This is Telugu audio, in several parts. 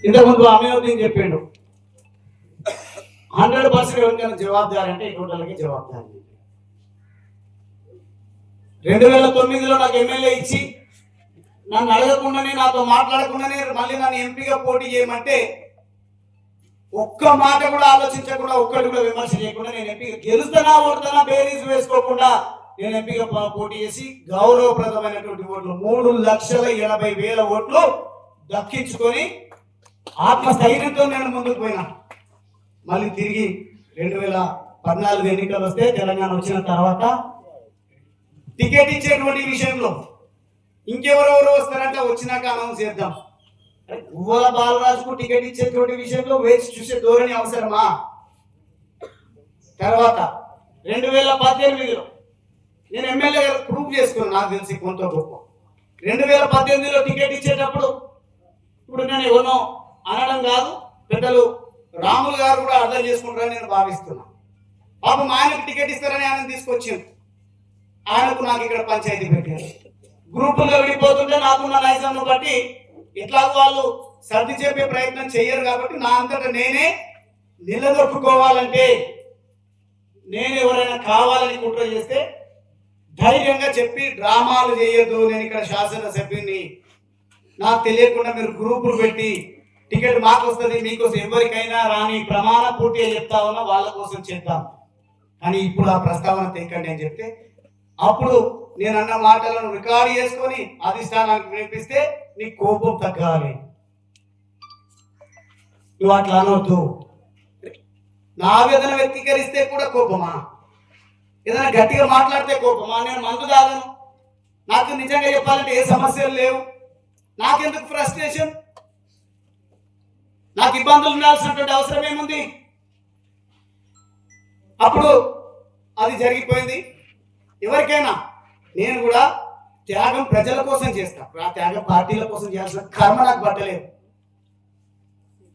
ఇంతకుముందు అమీనుద్దీన్ చెప్పిండు 100% ఎవరికైనా జవాబుదారి అంటే టోటల్కి జవాబుదారి. 2009లో నాకు ఎమ్మెల్యే ఇచ్చి నన్ను అడగకుండానే నాతో మాట్లాడకుండానే మళ్ళీ నన్ను ఎంపీగా పోటీ చేయమంటే ఒక్క మాట కూడా ఆలోచించకుండా ఒక్కటి కూడా విమర్శ చేయకుండా నేను ఎంపీగా గెలుస్తానా ఓడతానా బేరీజ్ వేసుకోకుండా నేను ఎంపీగా పోటీ చేసి గౌరవప్రదమైనటువంటి ఓట్లు 3,80,000 ఓట్లు దక్కించుకొని ఆత్మస్థైర్యంతో నేను ముందుకు పోయినా. మళ్ళీ తిరిగి 2014 ఎన్నికలు వస్తే తెలంగాణ వచ్చిన తర్వాత టికెట్ ఇచ్చేటువంటి విషయంలో ఇంకెవరెవరు వస్తారంటే వచ్చినాక అనౌన్స్ చేద్దాం. గువ్వల బాలరాజుకు టికెట్ ఇచ్చేటువంటి విషయంలో వేచి చూసే ధోరణి అవసరమా? తర్వాత 2018లో నేను ఎమ్మెల్యే గారు ప్రూవ్ చేసుకున్నాను, నాకు తెలిసి కొంత గొప్ప. 2018లో టికెట్ ఇచ్చేటప్పుడు ఇప్పుడు నేను ఎవరినో అనడం కాదు, పెద్దలు రాములు గారు కూడా అర్థం చేసుకుంటారని నేను భావిస్తున్నాను. పాపం ఆయనకు టికెట్ ఇస్తారని ఆయన తీసుకొచ్చింది, ఆయనకు నాకు ఇక్కడ పంచాయతీ పెట్టారు. గ్రూపుల్లో విడిపోతుంటే నాకున్న నైజంను బట్టి ఎట్లాగో వాళ్ళు సర్ది చెప్పే ప్రయత్నం చెయ్యరు కాబట్టి నా అంతటా నేనే నిలదొక్కుకోవాలంటే నేను ఎవరైనా కావాలని కుట్ర చేస్తే ధైర్యంగా చెప్పి డ్రామాలు చేయొద్దు, నేను ఇక్కడ శాసనసభ్యుని, నాకు తెలియకుండా మీరు గ్రూపులు పెట్టి టికెట్ మాకు వస్తుంది మీకోసం ఎవరికైనా రాని ప్రమాణ పూర్తిగా చెప్తా ఉన్నా వాళ్ళ కోసం చేద్దాం, కానీ ఇప్పుడు ఆ ప్రస్తావన తెంకండి అని చెప్తే అప్పుడు నేను అన్న మాటలను రికార్డు చేసుకొని అధిష్టానానికి వినిపిస్తే నీ కోపం తగ్గాలి, నువ్వు అట్లా అనవద్దు. నా ఆవేదన వ్యక్తీకరిస్తే కూడా కోపమా? ఏదైనా గట్టిగా మాట్లాడితే కోపమా? నేను మందు తాగను, నాకు నిజంగా చెప్పాలంటే ఏ సమస్యలు లేవు, నాకెందుకు ఫ్రస్ట్రేషన్? నాకు ఇబ్బందులు ఉండాల్సినటువంటి అవసరం ఏముంది? అప్పుడు అది జరిగిపోయింది. ఎవరికైనా నేను కూడా త్యాగం ప్రజల కోసం చేస్తా, ఆ త్యాగం పార్టీల కోసం చేయాల్సిన కర్మ నాకు పట్టలేదు.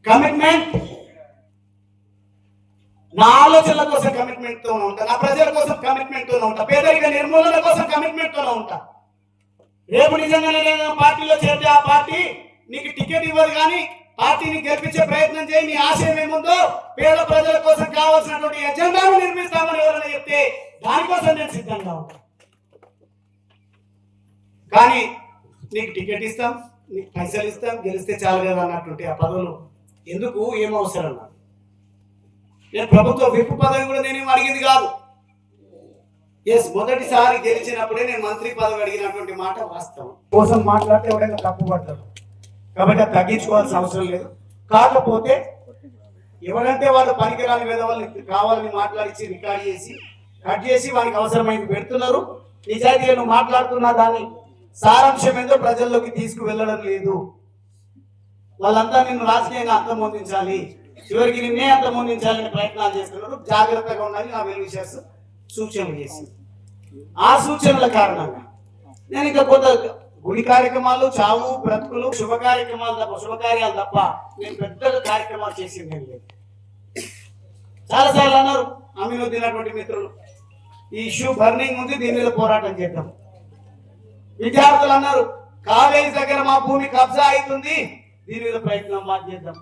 కమిట్మెంట్ నా ఆలోచనల కోసం కమిట్మెంట్తో ఉంటా, నా ప్రజల కోసం కమిట్మెంట్తో ఉంటా, పేదరిక నిర్మూలన కోసం కమిట్మెంట్తో ఉంటా. రేపు నిజంగానే నేను పార్టీలో చేరితే ఆ పార్టీ నీకు టికెట్ ఇవ్వదు, కానీ పార్టీని గెలిపించే ప్రయత్నం చేయి, నీ ఆశయం ఏముందో పేద ప్రజల కోసం కావాల్సినటువంటి ఎజెండాను నిర్మిస్తామని ఎవరైనా చెప్తే దానికోసం నేను సిద్ధంగా ఉంటాను. కానీ నీకు టికెట్ ఇస్తాం, నీకు పైసలు ఇస్తాం, గెలిస్తే చాలు కదా అన్నటువంటి ఆ పదవులు ఎందుకు, ఏం అవసరం నాకు? నేను ప్రభుత్వ విప్ పదవి కూడా నేనేం అడిగింది కాదు. ఎస్, మొదటిసారి గెలిచినప్పుడే నేను మంత్రి పదవి అడిగినటువంటి మాట వాస్తవం. కోసం మాట్లాడితే ఎవరైనా తప్పు పడతారు కాబట్టి అది తగ్గించుకోవాల్సిన అవసరం లేదు. కాకపోతే ఎవరంటే వాళ్ళు పనికిరాని వేదవాళ్ళు కావాలని మాట్లాడించి రికార్డ్ చేసి కట్ చేసి వానికి అవసరమైంది పెడుతున్నారు. నిజాయితీగా నువ్వు మాట్లాడుతున్నా దాన్ని సారాంశం ఏందో ప్రజల్లోకి తీసుకువెళ్ళడం లేదు. వాళ్ళంతా నిన్ను రాజకీయంగా అంతమొందించాలి, చివరికి నిన్నే అంతమొందించాలని ప్రయత్నాలు చేస్తున్నారు. జాగ్రత్తగా ఉండాలి. నా వెల్ విషర్స్ సూచనలు చేసి ఆ సూచనల కారణంగా నేను ఇంకా కొంత గుడి కార్యక్రమాలు, చావు బ్రతుకులు, శుభ కార్యాలు తప్ప నేను పెద్దగా కార్యక్రమాలు చేసింది నేను లేదు. చాలాసార్లు అన్నారు అమీనుద్దీన్ అటువంటి మిత్రులు, ఈ ఇష్యూ బర్నింగ్ ఉంది, దీని మీద పోరాటం చేద్దాం. విద్యార్థులు అన్నారు కాలేజీ దగ్గర మా భూమి కబ్జా అవుతుంది, దీని మీద ప్రయత్నం మాకు చేద్దాం.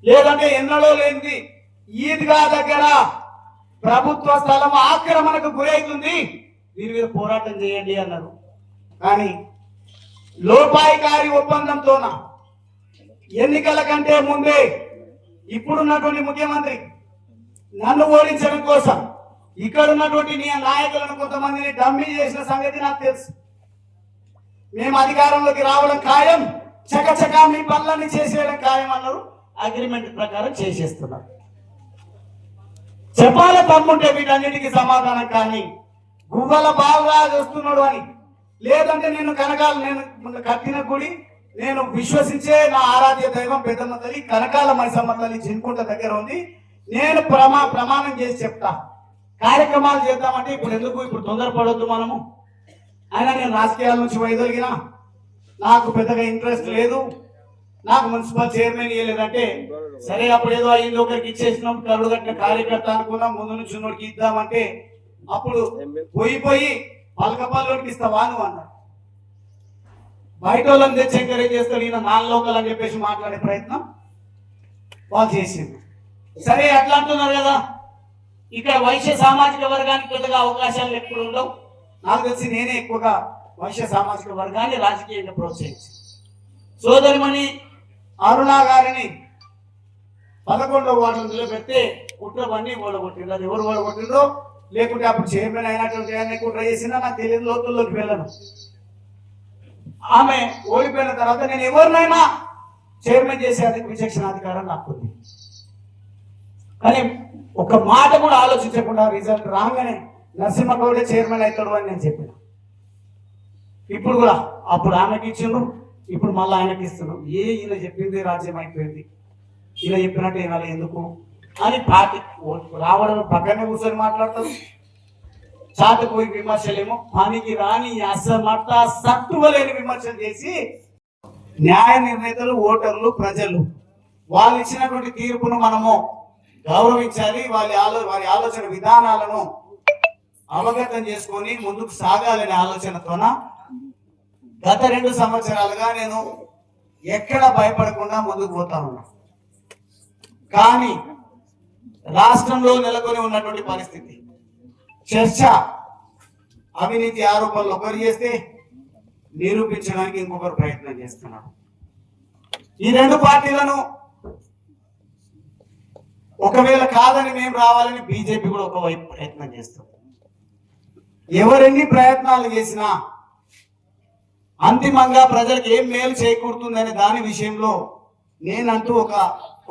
లేదంటే ఎన్నడో లేనిది ఈద్గా దగ్గర ప్రభుత్వ స్థలం ఆక్రమణకు గురవుతుంది, దీని మీద పోరాటం చేయండి అన్నారు. కానీ లోపాయికారి ఒప్పందంతోన ఎన్నికల కంటే ముందే ఇప్పుడున్నటువంటి ముఖ్యమంత్రి నన్ను ఓడించడం కోసం ఇక్కడ ఉన్నటువంటి నీ నాయకులను కొంతమందిని డమ్మీ చేసిన సంగతి నాకు తెలుసు. మేము అధికారంలోకి రావడం ఖాయం, చకచకా మీ పనులన్నీ చేసేయడం ఖాయం అన్నారు. అగ్రిమెంట్ ప్రకారం చేసేస్తున్నారు. చెప్పాలి తమ్ముంటే వీటన్నిటికీ సమాధానం. కానీ గువ్వల బాగా వస్తున్నాడు అని, లేదంటే నేను కట్టిన గుడి, నేను విశ్వసించే నా ఆరాధ్య దైవం పెద్దమ్మ తల్లి కనకాల మైసమ్మ తల్లి జిన్కుంట దగ్గర ఉంది, నేను ప్రమాణం చేసి చెప్తా. కార్యక్రమాలు చేద్దామంటే ఇప్పుడు తొందరపడొద్దు మనము. అయినా నేను రాజకీయాల నుంచి వైదొలిగినా, నాకు పెద్దగా ఇంట్రెస్ట్ లేదు, నాకు మున్సిపల్ చైర్మన్ ఇవ్వలేదంటే సరే అప్పుడు ఏదో అయింది, ఒకరికి ఇచ్చేసినాం, కరుడు కట్టిన కార్యకర్త అనుకున్నాం, ముందు నుంచి ఉన్నోడికి ఇద్దామంటే అప్పుడు పోయి పలకపల్లోకి ఇస్తావా నువ్వు అన్నాడు. బయట వాళ్ళని తెచ్చి ఎంకరేజ్ చేస్తాడు, ఈయన నాన్ లోకల్ అని చెప్పేసి మాట్లాడే ప్రయత్నం వాళ్ళు చేసింది. సరే అట్లా అంటున్నారు కదా, ఇక్కడ వైశ్య సామాజిక వర్గానికి పెద్దగా అవకాశాలు ఎప్పుడు ఉండవు. నాకు తెలిసి నేనే ఎక్కువగా వైశ్య సామాజిక వర్గాన్ని రాజకీయంగా ప్రోత్సహించి సోదరిమణి అరుణా గారిని 11వ వార్డులో నిలబెడితే కుట్రవన్నీ ఓడగొట్టిండ్రు. అది ఎవరు ఓడగొట్టిండ్రో, లేకుంటే అప్పుడు చైర్మన్ అయినటువంటి ఆయన కుట్ర చేసినా నాకు తెలియదు, లోతుల్లోకి వెళ్ళను. ఆమె ఓడిపోయిన తర్వాత నేను ఎవరినైనా చైర్మన్ చేసే విచక్షణాధికారం నాకు ఉంది. కానీ ఒక మాట కూడా ఆలోచించకుండా రిజల్ట్ రాగానే నరసింహగౌడే చైర్మన్ అవుతాడు అని నేను చెప్పిన. ఇప్పుడు కూడా అప్పుడు ఆమెకి ఇచ్చిండ్రు, ఇప్పుడు మళ్ళీ ఆయనకి ఇస్తున్నాం. ఈయన చెప్పింది రాజ్యం అయిపోయింది, ఈయన చెప్పినట్టు ఇవాళ ఎందుకు అని పార్టీ రావడం పక్కనే కూర్చొని మాట్లాడతారు. చాటుపోయి విమర్శలేమో పనికి రాని అసమర్థ సత్తువలేని విమర్శలు చేసి న్యాయ నిర్ణేతలు, ఓటర్లు, ప్రజలు వాళ్ళు ఇచ్చినటువంటి తీర్పును మనము గౌరవించాలి. వారి ఆలోచన విధానాలను అవగతం చేసుకొని ముందుకు సాగాలనే ఆలోచనతోన గత 2 సంవత్సరాలుగా నేను ఎక్కడ భయపడకుండా ముందుకు పోతా ఉన్నా. కానీ రాష్ట్రంలో నెలకొని ఉన్నటువంటి పరిస్థితి, చర్చ, అవినీతి ఆరోపణలు ఒకరు చేస్తే నిరూపించడానికి ఇంకొకరు ప్రయత్నం చేస్తున్నారు. ఈ 2 పార్టీలను ఒకవేళ కాదని మేము రావాలని బీజేపీ కూడా ఒకవైపు ప్రయత్నం చేస్తుంది. ఎవరెన్ని ప్రయత్నాలు చేసినా అంతిమంగా ప్రజలకు ఏం మేలు చేకూరుతుందనే దాని విషయంలో నేనంటూ ఒక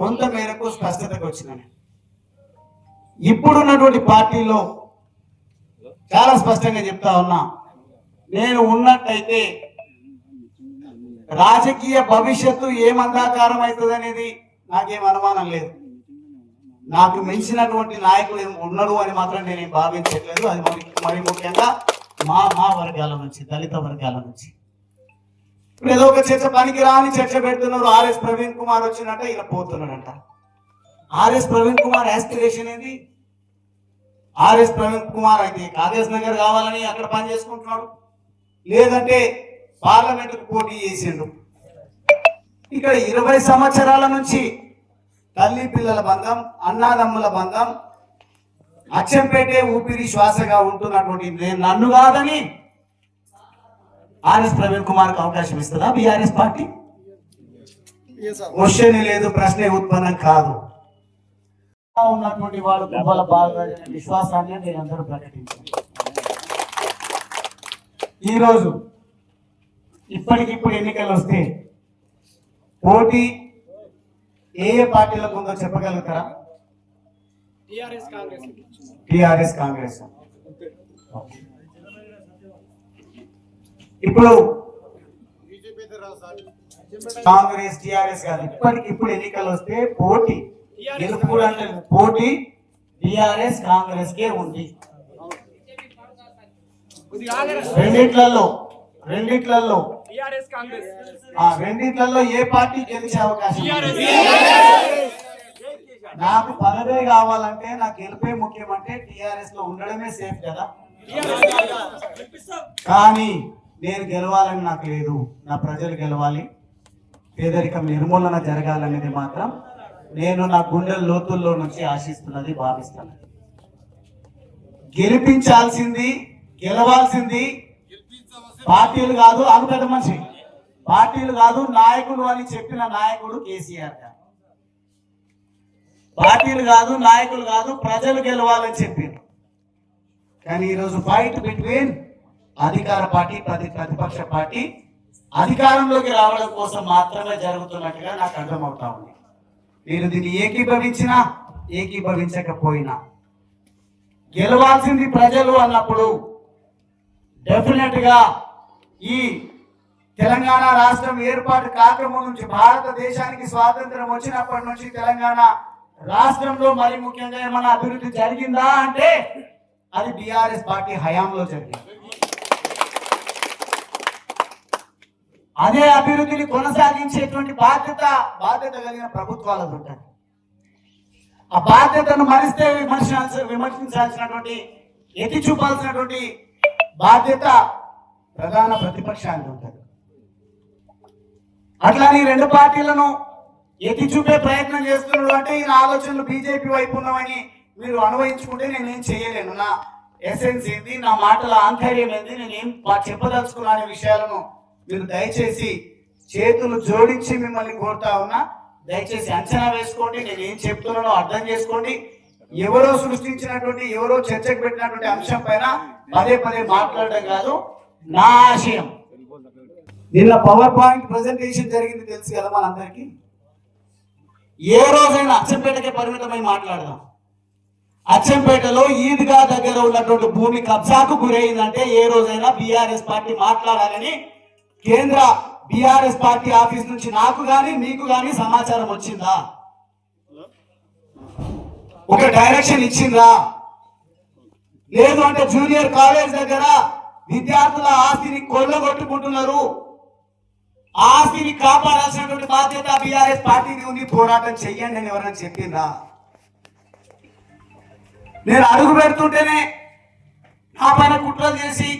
కొంత మేరకు స్పష్టతకు వచ్చినాను. ఇప్పుడున్నటువంటి పార్టీలో చాలా స్పష్టంగా చెప్తా ఉన్నా, నేను ఉన్నట్టయితే రాజకీయ భవిష్యత్తు ఏమందాకారం అవుతుంది అనేది నాకేం అనుమానం లేదు. నాకు మించినటువంటి నాయకుడు ఉన్నాడు అని మాత్రం నేనేం భావించట్లేదు. అది మరి ముఖ్యంగా మా వర్గాల నుంచి, దళిత వర్గాల నుంచి. ఇప్పుడు ఏదో ఒక చర్చ, పనికి రాని చర్చ పెడుతున్నారు. ఆర్ఎస్ ప్రవీణ్ కుమార్ వచ్చినట్ట ఇలా పోతున్నాడంట. ఆర్ఎస్ ప్రవీణ్ కుమార్ యాస్పిరేషన్ ఏంది? ఆర్ఎస్ ప్రవీణ్ కుమార్ అయితే కాగజ్ నగర్ కావాలని అక్కడ పని చేసుకుంటున్నాడు, లేదంటే పార్లమెంటుకు పోటీ చేసిండు. ఇక్కడ 20 సంవత్సరాల నుంచి తల్లి పిల్లల బంధం, అన్నాదమ్ముల బంధం, అచ్చంపేటే ఊపిరి శ్వాసగా ఉంటున్నటువంటి నన్ను కాదని ఆర్ఎస్ ప్రవీణ్ కుమార్ కు అవకాశం ఇస్తుందా బీఆర్ఎస్ పార్టీ? క్వశ్చన్ లేదు, ప్రశ్నే ఉత్పన్నం కాదు. ఉన్నటువంటి వాడు కుప్పల బాలరాజు అనే విశ్వాసాన్ని నేను అందరూ ప్రకటించాను. ఈరోజు ఇప్పటికిప్పుడు ఎన్నికలు వస్తే పోటీ ఏ పార్టీలకు ఉందో చెప్పగలుగుతారా? టిఆర్ఎస్ కాంగ్రెస్. ఇప్పుడు కాంగ్రెస్ టిఆర్ఎస్ కాదు, ఇప్పటికిప్పుడు ఎన్నికలు వస్తే పోటీ గెలుపు అంటే పోటీ టిఆర్ఎస్ కాంగ్రెస్ కే ఉంది. రెండిట్లలో ఏ పార్టీ గెలిచే అవకాశం? నాకు పదవే కావాలంటే, నాకు గెలిపే ముఖ్యమంటే టిఆర్ఎస్ లో ఉండడమే సేఫ్ కదా. కానీ నేను గెలవాలని నాకు లేదు, నా ప్రజలు గెలవాలి, పేదరికం నిర్మూలన జరగాలనేది మాత్రం నేను నా గుండెల లోతుల్లో నుంచి ఆశిస్తున్నది, భావిస్తాను. గెలిపించాల్సింది, గెలవాల్సింది పార్టీలు కాదు, అనుకట మనిషి, పార్టీలు కాదు, నాయకులు అని చెప్పిన నాయకుడు కేసీఆర్ గారు. పార్టీలు కాదు, నాయకులు కాదు, ప్రజలు గెలవాలని చెప్పారు. కానీ ఈరోజు ఫైట్ బిట్వీన్ అధికార పార్టీ, ప్రతిపక్ష పార్టీ అధికారంలోకి రావడం కోసం మాత్రమే జరుగుతున్నట్టుగా నాకు అర్థమవుతా ఉంది. మీరు దీన్ని ఏకీభవించినా ఏకీభవించకపోయినా గెలవాల్సింది ప్రజలు అన్నప్పుడు డెఫినెట్ గా ఈ తెలంగాణ రాష్ట్రం ఏర్పాటు కాకముందు నుంచి, భారతదేశానికి స్వాతంత్రం వచ్చినప్పటి నుంచి తెలంగాణ రాష్ట్రంలో మరి ముఖ్యంగా ఏమైనా అభివృద్ధి జరిగిందా అంటే అది బీఆర్ఎస్ పార్టీ హయాంలో జరిగింది. అదే అభివృద్ధిని కొనసాగించేటువంటి బాధ్యత కలిగిన ప్రభుత్వాలకు ఉంటాయి. ఆ బాధ్యతను మరిస్తే విమర్శించాల్సినటువంటి, ఎత్తి చూపాల్సినటువంటి బాధ్యత ప్రధాన ప్రతిపక్షానికి ఉంటుంది. అట్లానే ఈ రెండు పార్టీలను ఎత్తి చూపే ప్రయత్నం చేస్తున్నాడు అంటే ఈయన ఆలోచనలు బీజేపీ వైపు ఉన్నామని మీరు అనుభవించుకుంటే నేనేం చేయలేను. నా ఎసెన్స్ ఏంది, నా మాటల ఆంతర్యం ఏంది, నేనేం చెప్పదలుచుకున్నా అనే విషయాలను మీరు దయచేసి చేతులు జోడించి మిమ్మల్ని కోరుతా ఉన్నా. దయచేసి అంచనా వేసుకోండి, నేను ఏం చెప్తున్నానో అర్థం చేసుకోండి. ఎవరో సృష్టించినటువంటి, ఎవరో చర్చకు పెట్టినటువంటి అంశం పైన పదే పదే మాట్లాడడం కాదు నా ఆశయం. నిన్న పవర్ పాయింట్ ప్రెజెంటేషన్ జరిగింది తెలుసు కదా మనందరికీ. ఏ రోజైనా అచ్చంపేటకే పరిమితమై మాట్లాడదాం. అచ్చంపేటలో ఈద్గా దగ్గర ఉన్నటువంటి భూమి కబ్జాకు గురైందంటే ఏ రోజైనా బీఆర్ఎస్ పార్టీ మాట్లాడాలని కేంద్ర బీఆర్ఎస్ పార్టీ ఆఫీస్ నుంచి నాకు గాని మీకు గాని సమాచారం వచ్చిందా? ఒక డైరెక్షన్ ఇచ్చిందా? లేదు అంటే జూనియర్ కాలేజ్ దగ్గర విద్యార్థుల ఆస్తిని కొల్లగొట్టుకుంటున్నారు, ఆస్తిని కాపాడాల్సినటువంటి బాధ్యత బీఆర్ఎస్ పార్టీకి ఉంది, పోరాటం చెయ్యండి అని ఎవరైనా చెప్పిందా? నేను అడుగు పెడుతుంటేనే నా పైన కుట్రలు చేసి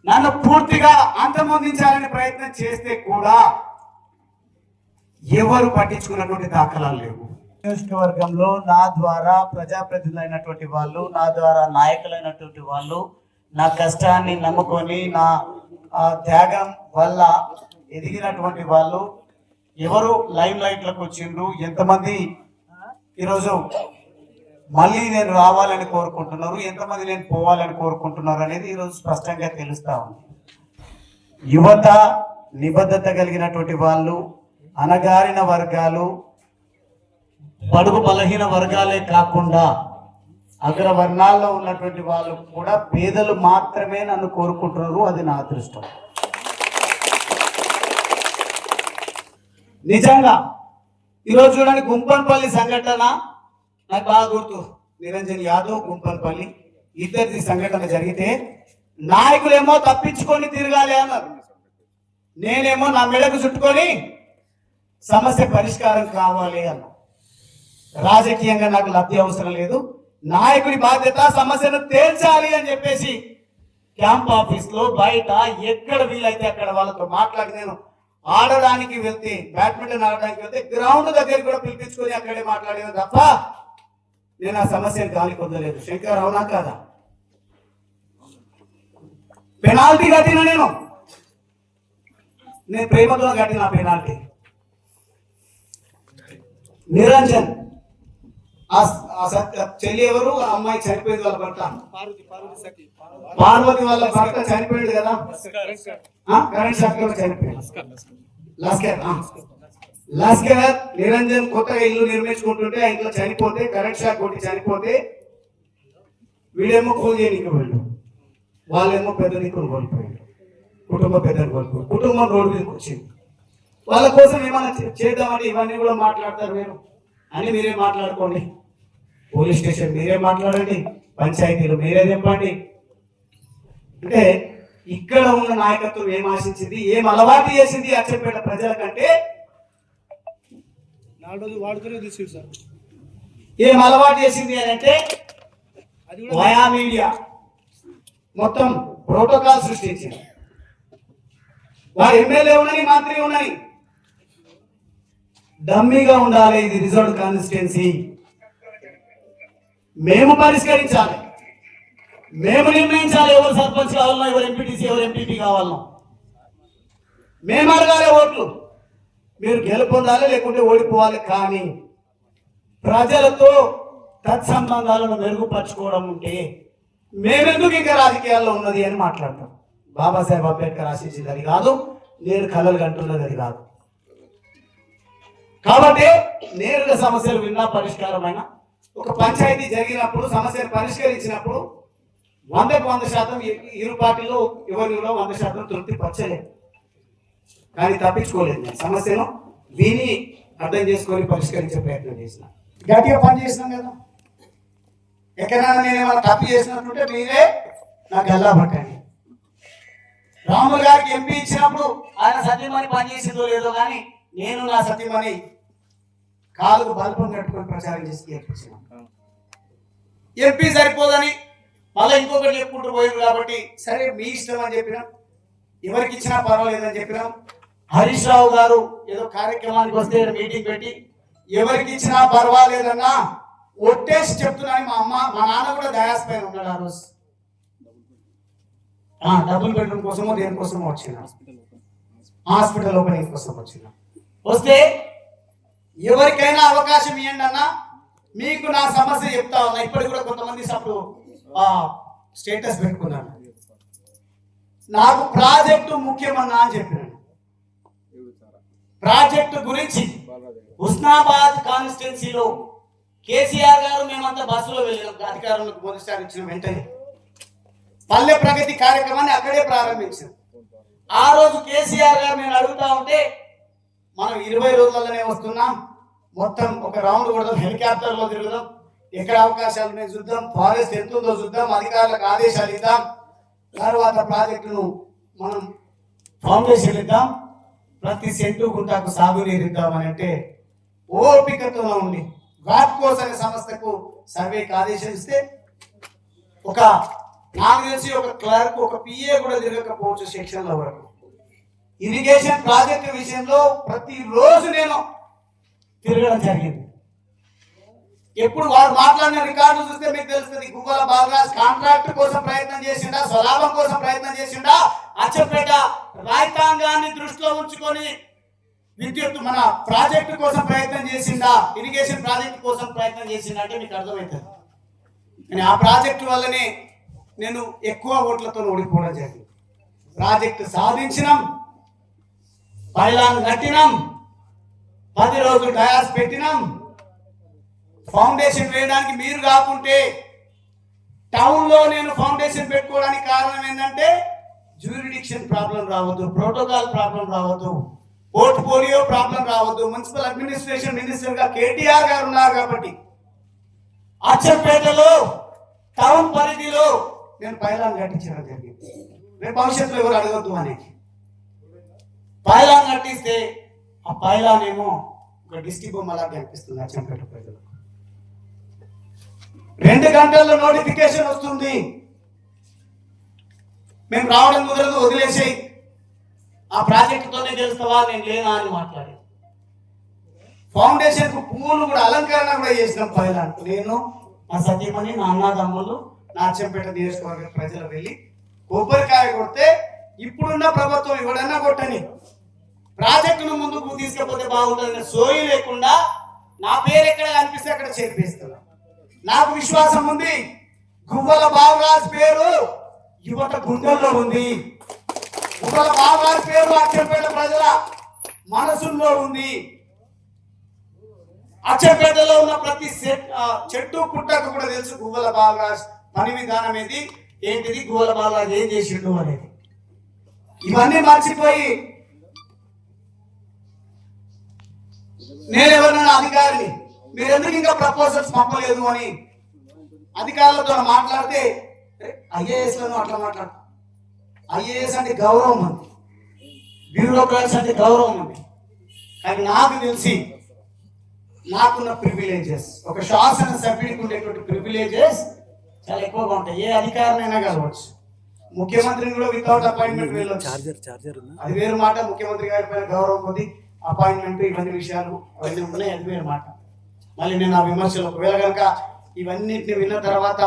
నన్ను పూర్తిగా అంతమొందించాలని ప్రయత్నం చేస్తే కూడా ఎవరు పట్టించుకున్నటువంటి దాఖలాలు లేవు. నియోజకవర్గంలో నా ద్వారా ప్రజాప్రతినిధులైనటువంటి వాళ్ళు, నా ద్వారా నాయకులైనటువంటి వాళ్ళు నా కష్టాన్ని నమ్ముకొని నా త్యాగం వల్ల ఎదిగినటువంటి వాళ్ళు ఎవరు లైవ్ లైట్లకు వచ్చిండ్రు, ఎంతమంది ఈరోజు మళ్ళీ నేను రావాలని కోరుకుంటున్నారు, ఎంతమంది నేను పోవాలని కోరుకుంటున్నారు అనేది ఈరోజు స్పష్టంగా తెలుస్తా ఉంది. యువత, నిబద్ధత కలిగినటువంటి వాళ్ళు, అణగారిన వర్గాలు, బడుగు బలహీన వర్గాలే కాకుండా అగ్రవర్ణాల్లో ఉన్నటువంటి వాళ్ళు కూడా పేదలు మాత్రమే నన్ను కోరుకుంటున్నారు. అది నా అదృష్టం. నిజంగా ఈరోజు చూడండి, గుంపన్పల్లి సంఘటన నాకు బాగా గుర్తు. నిరంజన్ యాదవ్, గుంపన్పల్లి ఇద్దరిది సంఘటన జరిగితే నాయకులేమో తప్పించుకొని తిరగాలి అన్నారు, నేనేమో నా మెడకు చుట్టుకొని సమస్య పరిష్కారం కావాలి అన్నా. రాజకీయంగా నాకు లబ్ధి అవసరం లేదు, నాయకుడి బాధ్యత సమస్యను తేల్చాలి అని చెప్పేసి క్యాంప్ ఆఫీస్ లో బయట ఎక్కడ వీలైతే అక్కడ వాళ్ళతో మాట్లాడి, నేను ఆడడానికి వెళ్తే, బ్యాడ్మింటన్ ఆడడానికి వెళ్తే గ్రౌండ్ దగ్గర కూడా పిలిపించుకొని అక్కడే మాట్లాడేది తప్ప నేను ఆ సమస్యను గాలి పొందలేదు. శంకర్ అవునా కాదా? పెనాల్టీ కట్టిన నేను ప్రేమతో కట్టిన పెనాల్టీ. నిరంజన్ చెల్లి ఎవరు? అమ్మాయి చనిపోయింది, వాళ్ళ భర్త పార్వతి వాళ్ళ భర్త చనిపోయింది కదా, కరెంట్ షాక్ లో చనిపోయింది. లస్కర్ నిరంజన్ కొత్తగా ఇల్లు నిర్మించుకుంటుంటే ఆ ఇంట్లో చనిపోతే, కరెంట్ షాక్ కొట్టి చనిపోతే వీడేమో కూల్ చేయడానికి వెళ్ళు, వాళ్ళేమో పెద్ద దిక్కును కోల్పోయారు, కుటుంబ పెద్దను కోల్పోయారు, కుటుంబం రోడ్డు మీదకి వచ్చింది. వాళ్ళ కోసం ఏమైనా చేద్దామని ఇవన్నీ కూడా మాట్లాడతారు మీరు అని మీరే మాట్లాడుకోండి, పోలీస్ స్టేషన్ మీరే మాట్లాడండి, పంచాయతీలు మీరే చెప్పండి. అంటే ఇక్కడ ఉన్న నాయకత్వం ఏం ఆశించింది, ఏం అలవాటు చేసింది అచ్చంపేట ప్రజల కంటే? ఏం అలవాటు చేసింది అని అంటే వయా మీడియా మొత్తం ప్రోటోకాల్ సృష్టించింది. వారు ఎమ్మెల్యే ఉన్నని, మంత్రి ఉన్నని డమ్మీగా ఉండాలి. ఇది రిజర్వ్డ్ కాన్స్టిట్యున్సీ, మేము పరిష్కరించాలి, మేము నిర్ణయించాలి ఎవరు సర్పంచ్ కావాలన్నా, ఎవరు ఎంపీటీసీ, ఎవరు ఎంపీపీ కావాలన్నా మేము అడగాలి ఓట్లు. మీరు గెలుపొందాలి లేకుంటే ఓడిపోవాలి. కానీ ప్రజలతో తత్సంబంధాలను మెరుగుపరచుకోవడం ఉంటే మేమెందుకు ఇంకా రాజకీయాల్లో ఉన్నది అని మాట్లాడతాం. బాబాసాహెబ్ అంబేద్కర్ ఆశించింది అది కాదు, నేను కలలు కంటున్నది అది కాదు. కాబట్టి నేరుగా సమస్యలు విన్నా పరిష్కారమైన ఒక పంచాయతీ జరిగినప్పుడు, సమస్యను పరిష్కరించినప్పుడు 100% ఇరు పార్టీలో ఎవరిలో 100% తృప్తి పరచలేదు. కానీ తప్పించుకోలేదు. నేను సమస్యను విని అర్థం చేసుకొని పరిష్కరించే ప్రయత్నం చేసిన, గట్టిగా పని చేసినాం కదా. ఎక్కడైనా నేను ఏమైనా తప్పు చేసినట్టుంటే మీరే నాకు గల్లా పట్టండి. రాములు గారికి ఎంపీ ఇచ్చినప్పుడు ఆయన సత్యమని పనిచేసిందో లేదో కానీ నేను నా సత్యమని కాలుకు బల్పం కట్టుకొని ప్రచారం చేసి గెలిపించిన. ఎంపీ సరిపోదని మళ్ళీ ఇంకొకటి చెప్పుకుంటూ పోయింది కాబట్టి సరే మీ ఇష్టం అని చెప్పినాం, ఎవరికి ఇచ్చినా పర్వాలేదని చెప్పినాం. హరీష్ రావు గారు ఏదో కార్యక్రమానికి వస్తే మీటింగ్ పెట్టి ఎవరికి ఇచ్చినా పర్వాలేదన్నా ఒట్టేసి చెప్తున్నాను. మా నాన్న కూడా దయాస్ పైన ఉన్నాడు ఆ రోజు. డబుల్ బెడ్రూమ్ కోసమో దేనికోసమో వచ్చిన, హాస్పిటల్ ఓపెనింగ్ కోసం వచ్చిన. వస్తే ఎవరికైనా అవకాశం ఇవ్వండి అన్న, మీకు నా సమస్య చెప్తా ఉన్నా. ఇప్పటికి కూడా కొంతమంది అప్పుడు స్టేటస్ పెట్టుకున్నాను, నాకు ప్రాజెక్టు ముఖ్యమన్నా అని చెప్పినాను. ప్రాజెక్టు గురించి హుస్నాబాద్ కాన్స్టిట్యున్సీలో కేసీఆర్ గారు మేమంతా బస్సులో వెళ్ళినాం. అధికారంలోకి మొదటిసారి ఇచ్చిన వెంటనే పల్లె ప్రగతి కార్యక్రమాన్ని అక్కడే ప్రారంభించాం. ఆ రోజు కేసీఆర్ గారు నేను అడుగుతా ఉంటే, మనం 20 రోజులలోనే వస్తున్నాం, మొత్తం ఒక రౌండ్ కొడదాం, హెలికాప్టర్లో తిరుగుదాం, ఎక్కడ అవకాశాలు ఉన్నాయి చూద్దాం, ఫారెస్ట్ ఎంత ఉందో చూద్దాం, అధికారులకు ఆదేశాలు ఇద్దాం, తర్వాత ప్రాజెక్టును మనం ఫౌండేషన్ ఇద్దాం, ప్రతి సెంటు గుంటాకు సాగునీరు ఇద్దామని అంటే ఓపికతో ఉండి వాట్కోస్ అనే సంస్థకు సర్వేకి ఆదేశిస్తే ఒక నాకు తెలిసి ఒక క్లర్క్ ఒక పిఏ కూడా తిరగకపోవచ్చు సెక్షన్ల వరకు. ఇరిగేషన్ ప్రాజెక్టు విషయంలో ప్రతిరోజు నేను తిరగడం జరిగింది. ఎప్పుడు వారు మాట్లాడిన రికార్డు చూస్తే మీకు తెలుస్తుంది. గువ్వల బాలరాజ్ కాంట్రాక్ట్ కోసం ప్రయత్నం చేసిండా, స్వలాభం కోసం ప్రయత్నం చేసిండా, అచ్చంపేట రైతాంగాన్ని దృష్టిలో ఉంచుకొని విద్యుత్ మన ప్రాజెక్టు కోసం ప్రయత్నం చేసిండా, ఇరిగేషన్ ప్రాజెక్టు కోసం ప్రయత్నం చేసిండా అంటే మీకు అర్థమవుతుంది. కానీ ఆ ప్రాజెక్టు వల్లనే నేను ఎక్కువ ఓట్లతో ఓడిపోవడం జరిగింది. ప్రాజెక్టు సాధించినాం, పైలాన్ కట్టినాం, 10 రోజులు డయాస్ పెట్టినాం. ఫౌండేషన్ వేయడానికి మీరు కాకుంటే టౌన్లో నేను ఫౌండేషన్ పెట్టుకోవడానికి కారణం ఏంటంటే జ్యూరిడిక్షన్ ప్రాబ్లం రావద్దు, ప్రోటోకాల్ ప్రాబ్లం రావద్దు, పోర్ట్ఫోలియో ప్రాబ్లం రావద్దు. మున్సిపల్ అడ్మినిస్ట్రేషన్ మినిస్టర్ గా కేటీఆర్ గారు ఉన్నారు కాబట్టి అచ్చంపేటలో టౌన్ పరిధిలో నేను పైలాన్ కట్టించడం జరిగింది. రేపు భవిష్యత్తులో ఎవరు అడగద్దు అని పైలాన్ కట్టిస్తే ఆ పైలాన్ ఏమో ఒక డిస్ట్రిక్ట్ బొమ్మలా కనిపిస్తుంది అచ్చంపేట ప్రజలకు. 2 గంటల్లో నోటిఫికేషన్ వస్తుంది, మేము రావడం కుదరదు, వదిలేసేయి, ఆ ప్రాజెక్టుతోనే తెలుస్తావా, నేను లేనా అని మాట్లాడి ఫౌండేషన్ కు పువ్వులు కూడా అలంకరణ కూడా చేసినాం. పైలాన్ నేను, మా సతీమణి, నా అన్నదమ్ములు, నా అచ్చంపేట నియోజకవర్గ ప్రజలు వెళ్ళి కొబ్బరికాయ కొడితే ఇప్పుడున్న ప్రభుత్వం ఎవడన్నా కొట్టని ప్రాజెక్టును ముందుకు తీసుకపోతే బాగుంటుందని సోయి లేకుండా నా పేరు ఎక్కడ కనిపిస్తే అక్కడ చేర్పిస్తున్నా. నాకు విశ్వాసం ఉంది, గువ్వల బాలరాజ్ పేరు యువత గుండెల్లో ఉంది, గువ్వల బాలరాజ్ పేరు అచ్చంపేట ప్రజల మనసుల్లో ఉంది. అచ్చంపేటలో ఉన్న ప్రతి చెట్టు పుట్టకు కూడా తెలుసు గువ్వల బాలరాజ్ పని విధానం ఏంటిది, గువ్వల బాలరాజ్ ఏం చేసిండు అనేది. ఇవన్నీ మర్చిపోయి నేను ఎవరినైనా అధికారిని మీరు ఎందుకు ఇంకా ప్రపోజల్స్ పంపలేదు అని అధికారులతో మాట్లాడితే ఐఏఎస్ లను అట్లా మాట్లాడు. ఐఏఎస్ అంటే గౌరవం ఉంది, బ్యూరోక్రాట్స్ అంటే గౌరవం ఉంది. కానీ నాకు తెలిసి నాకున్న ప్రివిలేజెస్, ఒక శాసన సభ్యుడికి ఉండేటువంటి ప్రివిలేజెస్ చాలా ఎక్కువగా ఉంటాయి. ఏ అధికారినైనా కలవచ్చు, ముఖ్యమంత్రిని కూడా వితౌట్ అపాయింట్మెంట్ వెళ్ళొచ్చు, అది వేరు మాట. ముఖ్యమంత్రి గారి పైన గౌరవం కొద్ది అపాయింట్మెంట్ ఇవన్నీ విషయాలు అవన్నీ ఉన్నాయి, అది వేరు మాట. మళ్ళీ నేను ఆ విమర్శలు ఒకవేళ కనుక ఇవన్నిటిని విన్న తర్వాత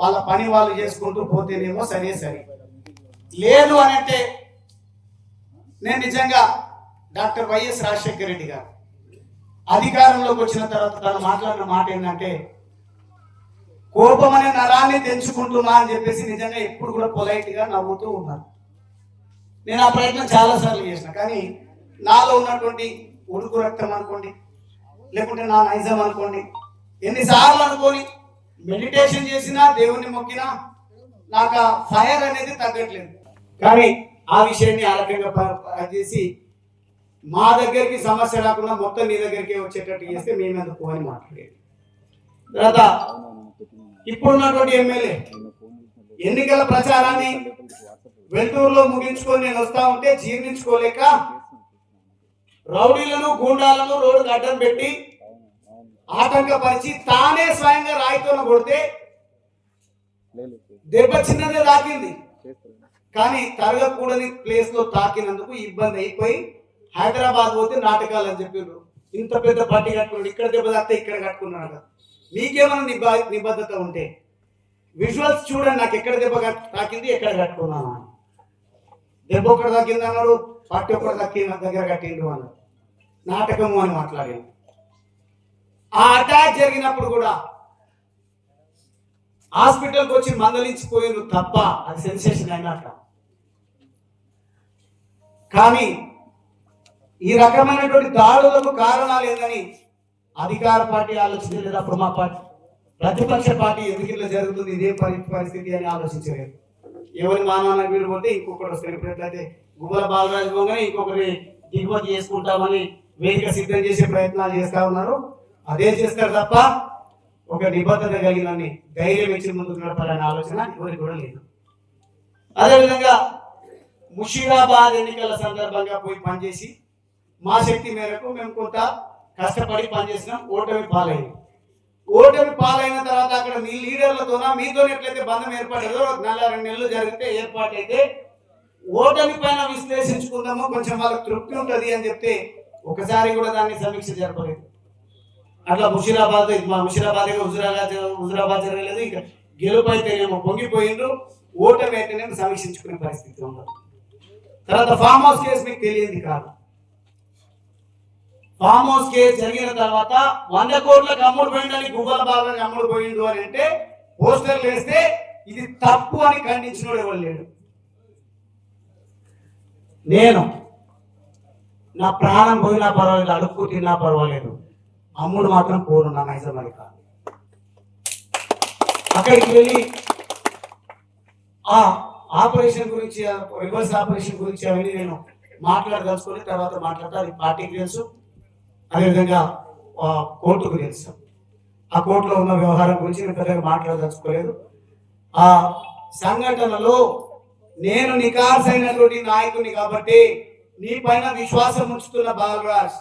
వాళ్ళ పని వాళ్ళు చేసుకుంటూ పోతేనేమో సరే, లేదు అని అంటే నేను నిజంగా డాక్టర్ వైఎస్ రాజశేఖర రెడ్డి గారు అధికారంలోకి వచ్చిన తర్వాత తను మాట్లాడిన మాట ఏంటంటే, కోపం అనే నరాన్ని తెంచుకుంటున్నా అని చెప్పేసి నిజంగా ఎప్పుడు కూడా పొలైట్ గా నవ్వుతూ ఉన్నారు. నేను ఆ ప్రయత్నం చాలాసార్లు చేసిన, కానీ నాలో ఉన్నటువంటి ఉడుకు రక్తం అనుకోండి, లేకుంటే నా నైజం అనుకోండి, ఎన్నిసార్లు అనుకోని మెడిటేషన్ చేసినా దేవుణ్ణి మొక్కినా నాకు ఆ ఫైర్ అనేది తగ్గట్లేదు. కానీ ఆ విషయాన్ని ఆ రకంగా చేసి మా దగ్గరికి సమస్య రాకుండా మొత్తం నీ దగ్గరికి వచ్చేటట్టు చేస్తే మేమెందుకు అని మాట్లాడేది. తర్వాత ఇప్పుడున్నటువంటి ఎమ్మెల్యే ఎన్నికల ప్రచారాన్ని వెల్టూరులో ముగించుకొని నేను వస్తా ఉంటే జీర్ణించుకోలేక రౌడీలను గూండాలను రోడ్డుకు అడ్డం పెట్టి ఆటంకపరిచి తానే స్వయంగా రాయితో కొడితే దెబ్బ చిన్నదే తాకింది, కానీ తరగకూడని ప్లేస్ లో తాకినందుకు ఇబ్బంది అయిపోయి హైదరాబాద్ పోతే నాటకాలు అని చెప్పిండ్రు. ఇంత పెద్ద పార్టీ కట్టుకున్నాడు, ఇక్కడ దెబ్బ తాకితే ఇక్కడ కట్టుకున్నాడు. మీకేమైనా నిబద్ధత ఉంటే విజువల్స్ చూడండి, నాకు ఎక్కడ దెబ్బ తాకింది, ఎక్కడ కట్టుకున్నాను. దెబ్బ ఒకటి తగ్గింది అన్నాడు, పార్టీ ఒకటి తగ్గింది దగ్గర కట్టిండు అన్నాడు, నాటకము అని మాట్లాడిండు. ఆ అటాక్ జరిగినప్పుడు కూడా హాస్పిటల్కి వచ్చి మందలించిపోయిండ్రు తప్ప అది సెన్సేషన్ అయినట్ట. కానీ ఈ రకమైనటువంటి దాడులకు కారణాలు ఏందని అధికార పార్టీ ఆలోచించలేదు. అప్పుడు మా పార్టీ ప్రతిపక్ష పార్టీ ఎందుకు ఇట్లా జరుగుతుంది, ఇదే పరిస్థితి అని ఆలోచించలేదు. ఎవరి మానవ వీడు పోతే ఇంకొకటి వస్తారు. ఎప్పుడైతే గువ్వల బాలరాజు పోగానే ఇంకొకరి దిగుమతి చేసుకుంటామని వేదిక సిద్ధం చేసే ప్రయత్నాలు చేస్తా ఉన్నారు. అదే చేస్తారు తప్ప ఒక నిబద్ధత కలిగినని ధైర్యం ఇచ్చి ముందుకు నడపాలనే ఆలోచన ఎవరికి కూడా లేదు. అదేవిధంగా ముషీరాబాద్ ఎన్నికల సందర్భంగా పోయి పనిచేసి మా శక్తి మేరకు మేము కొంత కష్టపడి పనిచేసినాం. ఓటమి పాలైంది. ఓటమి పాలైన తర్వాత అక్కడ మీ లీడర్లతోనా మీతో ఎట్లయితే బంధం ఏర్పడదో 4-2 నెలలు జరిగితే ఏర్పాటైతే ఓటమి పైన విశ్లేషించుకుందాము, కొంచెం వాళ్ళకి తృప్తి ఉంటుంది అని చెప్తే ఒకసారి కూడా దాన్ని సమీక్ష జరపలేదు. అట్లా ముషీరాబాద్ హుజురాబాద్ జరగలేదు. ఇంకా గెలుపు అయితేనేమో పొంగిపోయిండ్రు, ఓటమి అయితేనేమో సమీక్షించుకునే పరిస్థితి ఉండదు. తర్వాత ఫామ్ హౌస్ కేసు మీకు తెలియదు కాదు. ఫామ్ హౌస్ కేసు జరిగిన తర్వాత 100 కోట్లకు అమ్ముడు పోయిందని గువ్వల బాగా అమ్ముడు పోయిండు అని అంటే పోస్టర్లు వేస్తే ఇది తప్పు అని ఖండించినోడు ఎవరు లేడు. నేను నా ప్రాణం పోయినా పర్వాలేదు, అడుక్కు తిన్నా పర్వాలేదు, అమ్ముడు మాత్రం పోను నా నైజమని కాదు. అక్కడికి వెళ్ళి ఆ ఆపరేషన్ గురించి, రివర్స్ ఆపరేషన్ గురించి అవన్నీ నేను మాట్లాడదలుచుకొని తర్వాత మాట్లాడతా. అది పార్టీకి తెలుసు, అదేవిధంగా కోర్టుకు తెలుసు. ఆ కోర్టులో ఉన్న వ్యవహారం గురించి నేను పెద్దగా మాట్లాడదలుచుకోలేదు. ఆ సంఘటనలో నేను నికార్సైనటువంటి నాయకుడిని కాబట్టి నీ పైన విశ్వాసం ఉంచుతున్న బాలరాజ్,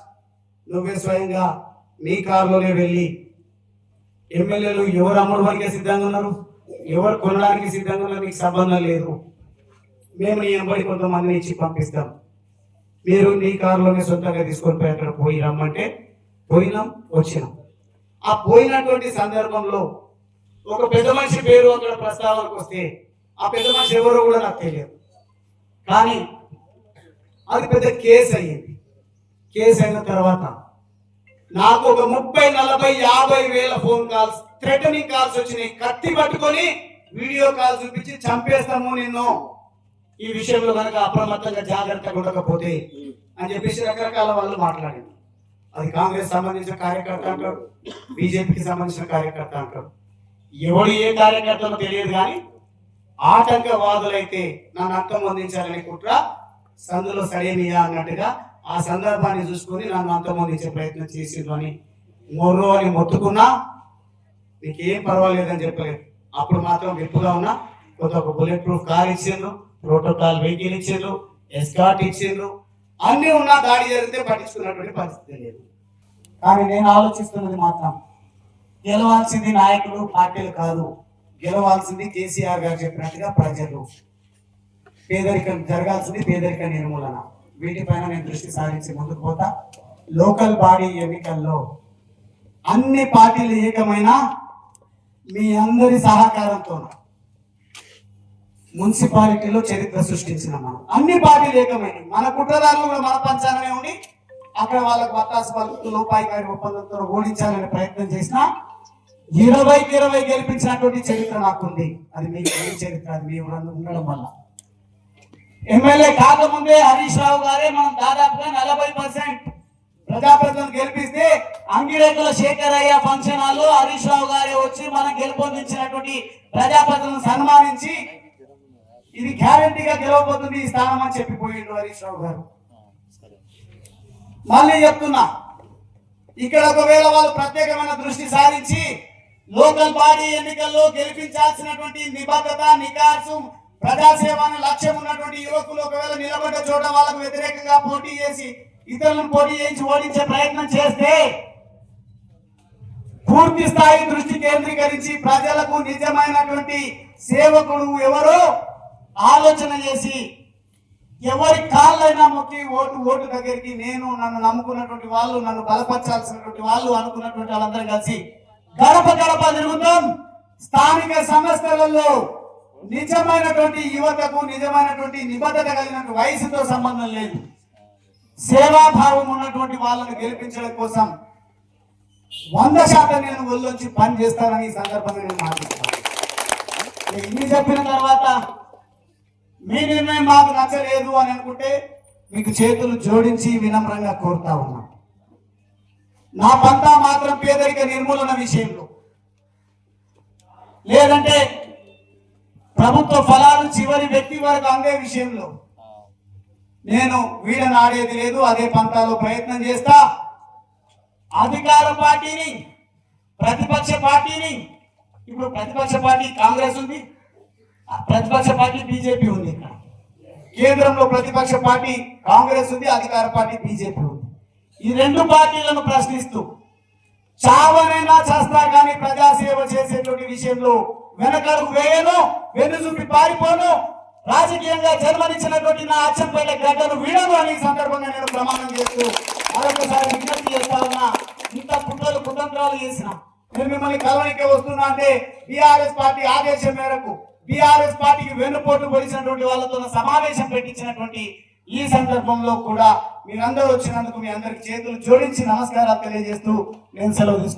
నువ్వే స్వయంగా నీ కారులోనే వెళ్ళి ఎమ్మెల్యేలు ఎవరు అమ్మడం వరకే సిద్ధంగా ఉన్నారు, ఎవరు కొనడానికి సిద్ధంగా ఉన్నారు, నీకు సంబంధం లేదు, మేము నీ ఎంబడి కొంతమందిని ఇచ్చి పంపిస్తాం, మీరు నీ కారులోనే సొంతంగా తీసుకొని పోయి అక్కడ పోయి రమ్మంటే పోయినాం, వచ్చినాం. ఆ పోయినటువంటి సందర్భంలో ఒక పెద్ద మనిషి పేరు అక్కడ ప్రస్తావనకు వస్తే ఆ పెద్ద మనిషి ఎవరో కూడా నాకు తెలియదు. కానీ అది పెద్ద కేసు అయ్యింది. కేసు అయిన తర్వాత నాకు ఒక 30, 40, 50 వేల ఫోన్ కాల్స్, థ్రెటనింగ్ కాల్స్ వచ్చినాయి. కత్తి పట్టుకొని వీడియో కాల్ చూపించి చంపేస్తాము నిన్ను, ఈ విషయంలో కనుక అప్రమత్తంగా జాగ్రత్తగా ఉండకపోతే అని చెప్పేసి రకరకాల వాళ్ళు మాట్లాడింది. అది కాంగ్రెస్ సంబంధించిన కార్యకర్త అంటారు, బీజేపీకి సంబంధించిన కార్యకర్త అంటారు, ఎవడు ఏ కార్యకర్తనో తెలియదు. కానీ ఆటంకవాదులైతే నన్ను అంతమొందించాలని కుట్ర సందులో సడేమియా అన్నట్టుగా ఆ సందర్భాన్ని చూసుకొని నన్ను అంతమొందించే ప్రయత్నం చేసిండ్రు అని మొర్రో అని మొత్తుకున్నా నీకేం పర్వాలేదని చెప్పలేదు. అప్పుడు మాత్రం విప్పుగా ఉన్నా. కొంత ఒక బుల్లెట్ ప్రూఫ్ కార్ ఇచ్చిండ్రు, ప్రోటోకాల్ వెహికల్ ఇచ్చిండ్రు, ఎస్కాట్ ఇచ్చిండ్రు, అన్నీ ఉన్నా దాడి జరిగితే పట్టించుకున్నటువంటి పరిస్థితి లేదు. కానీ నేను ఆలోచిస్తున్నది మాత్రం గెలవాల్సింది నాయకులు, పార్టీలు కాదు, గెలవాల్సింది కేసీఆర్ గారు చెప్పినట్టుగా ప్రజలు. పేదరికం జరగాల్సింది పేదరిక నిర్మూలన. వీటిపైన నేను దృష్టి సారించి ముందుకు పోతా. లోకల్ బాడీ ఎన్నికల్లో అన్ని పార్టీలు ఏకమైన మీ అందరి సహకారంతో మున్సిపాలిటీలో చరిత్ర సృష్టించిన మనం అన్ని పార్టీలు ఏకమైన మన కుట్రదారులు కూడా మన పంచాలనే ఉండి అక్కడ వాళ్ళకు వత్తాసు పలుకుతూ రూపాయి ఒప్పందంతో ఓడించాలనే ప్రయత్నం చేసినా 20కి 20 గెలిపించినటువంటి చరిత్ర నాకుంది. అది మీ చరిత్ర, అది మీ ఉండడం వల్ల. ఎమ్మెల్యే కాకముందే హరీష్ రావు గారే మనం దాదాపుగా 40% ప్రజాప్రతినిధులను గెలిపిస్తే అంగిరేకుల శేఖరయ్య ఫంక్షన్ హాల్లో హరీష్ రావు గారే వచ్చి మనం గెలుపొందించినటువంటి ప్రజాప్రతినిధులను సన్మానించి ఇది గ్యారంటీగా గెలవబోతుంది ఈ స్థానం అని చెప్పిపోయిండు హరీష్ రావు గారు. మళ్ళీ చెప్తున్నా, ఇక్కడ ఒకవేళ వాళ్ళు ప్రత్యేకమైన దృష్టి సారించి లోకల్ బాడీ ఎన్నికల్లో గెలిపించాల్సినటువంటి నిబద్ధత, నికార్సు, ప్రజాసేవను లక్ష్యం ఉన్నటువంటి యువకులు ఒకవేళ నిలబడ్డ చోట వాళ్ళకు వ్యతిరేకంగా పోటీ చేసి ఇతరులను పోటీ చేయించి ఓడించే ప్రయత్నం చేస్తే పూర్తి స్థాయి దృష్టి కేంద్రీకరించి ప్రజలకు నిజమైనటువంటి సేవకుడు ఎవరో ఆలోచన చేసి ఎవరి కాళ్ళైనా మొక్కి ఓటు దగ్గరికి నేను నన్ను నమ్ముకున్నటువంటి వాళ్ళు, నన్ను బలపరచాల్సినటువంటి వాళ్ళు అనుకున్నటువంటి వాళ్ళందరూ కలిసి గడప గడప తిరుగుతాం. స్థానిక సంస్థలలో నిజమైనటువంటి యువతకు నిజమైనటువంటి నిబద్ధత కలిగినటువంటి వయసుతో సంబంధం లేదు, సేవాభావం ఉన్నటువంటి వాళ్ళను గెలిపించడం కోసం 100% నేను ఒళ్ళొంచి పని చేస్తానని ఈ సందర్భంగా నేను మాట్లాడుతున్నాను. ఇన్ని చెప్పిన తర్వాత మీ నిర్ణయం మాకు నచ్చలేదు అని అనుకుంటే మీకు చేతులు జోడించి వినమ్రంగా కోరుతా ఉన్నా. నా పంతా మాత్రం పేదరిక నిర్మూలన విషయంలో, లేదంటే ప్రభుత్వ ఫలాలు చివరి వ్యక్తి వరకు అందే విషయంలో నేను వీడనాడేది లేదు. అదే పంతాలో ప్రయత్నం చేస్తా. అధికార పార్టీని, ప్రతిపక్ష పార్టీని, ఇప్పుడు ప్రతిపక్ష పార్టీ కాంగ్రెస్ ఉంది, ప్రతిపక్ష పార్టీ బీజేపీ ఉంది. ఇక్కడ కేంద్రంలో ప్రతిపక్ష పార్టీ కాంగ్రెస్ ఉంది, అధికార పార్టీ బీజేపీ ఉంది. ఈ రెండు పార్టీలను ప్రశ్నిస్తూ చావనైనా చేస్తా కానీ ప్రజాసేవ చేసేటువంటి విషయంలో వెనకడుగు వేయను, వెన్ను చూపి పారిపోను, రాజకీయంగా జన్మనిచ్చినటువంటి నా అచ్చంపేట గడ్డను వీడను అని సందర్భంగా నేను ప్రమాణం చేస్తూ మరొకసారి విజ్ఞప్తి చేస్తా ఉన్నా. ఇంత పుట్టలు కుతంత్రాలు చేసిన నేను మిమ్మల్ని కలవనికే వస్తున్నా అంటే బీఆర్ఎస్ పార్టీ ఆదేశం మేరకు బీఆర్ఎస్ పార్టీకి వెన్నుపోటు పొడిచినటువంటి వాళ్ళతో సమావేశం పెట్టించినటువంటి ఈ సందర్భంలో కూడా మీరందరూ వచ్చినందుకు మీ అందరికి చేతులు జోడించి నమస్కారాలు తెలియజేస్తూ నేను సెలవు తీసుకుంటాను.